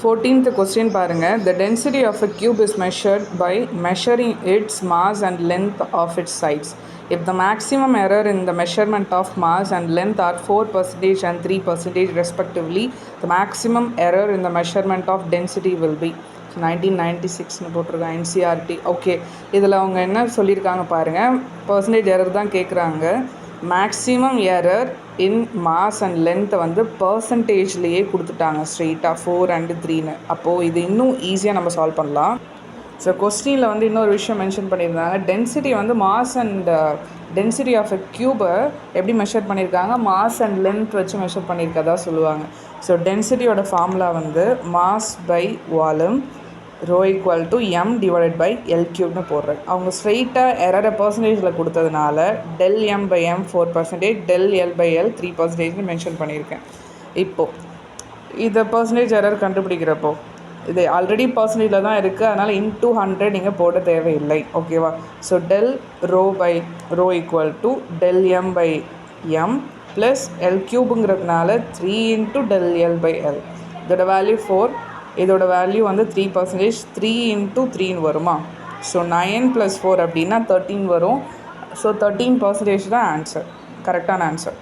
14th question பாருங்க. The density of a cube is measured by measuring its mass and length of its sides. If the maximum error in the measurement of mass and length are 4% and 3% respectively, the maximum error in the measurement of density will be 1996 போட்டிருக்காங்க NCERT. Okay, இதில் அவங்க என்ன சொல்லியிருக்காங்க பாருங்கள், percentage error தான் கேட்குறாங்க. Maximum error in mass and லென்த்தை வந்து பர்சன்டேஜ்லேயே கொடுத்துட்டாங்க ஸ்ட்ரெயிட்டாக 4 and 3ன்னு. அப்போது இது இன்னும் ஈஸியாக நம்ம சால்வ் பண்ணலாம். ஸோ கொஸ்டினில் வந்து இன்னொரு விஷயம் மென்ஷன் பண்ணியிருந்தாங்க. டென்சிட்டி வந்து mass and density of a க்யூபை எப்படி மெஷர் பண்ணியிருக்காங்க, மாஸ் அண்ட் லென்த் வச்சு மெஷர் பண்ணியிருக்கதா சொல்லுவாங்க. ஸோ டென்சிட்டியோட ஃபார்முலா வந்து mass by volume rho equal to M divided by L கியூப்னு போடுறேன். அவங்க ஸ்ட்ரெயிட்டாக எரரை பர்சன்டேஜில் கொடுத்ததுனால del M by M 4%, del L by L 3%ன்னு மென்ஷன் பண்ணியிருக்கேன். இப்போது இதை பர்சன்டேஜ் எரர் கண்டுபிடிக்கிறப்போ இது ஆல்ரெடி பர்சன்டேஜில் தான் இருக்குது, அதனால் இன்டூ 100 நீங்கள் போட தேவையில்லை. ஓகேவா? So del rho equal to del M by M plus L கியூபுங்கிறதுனால 3 into del L by L. இதோட வேல்யூ 4, இதோட வேல்யூ வந்து 3%, 3 இன்ட்டு 3ன்னு வருமா? ஸோ 9 + 4 அப்படின்னா 13 வரும். ஸோ 13% தான் ஆன்சர், கரெக்டான ஆன்சர்.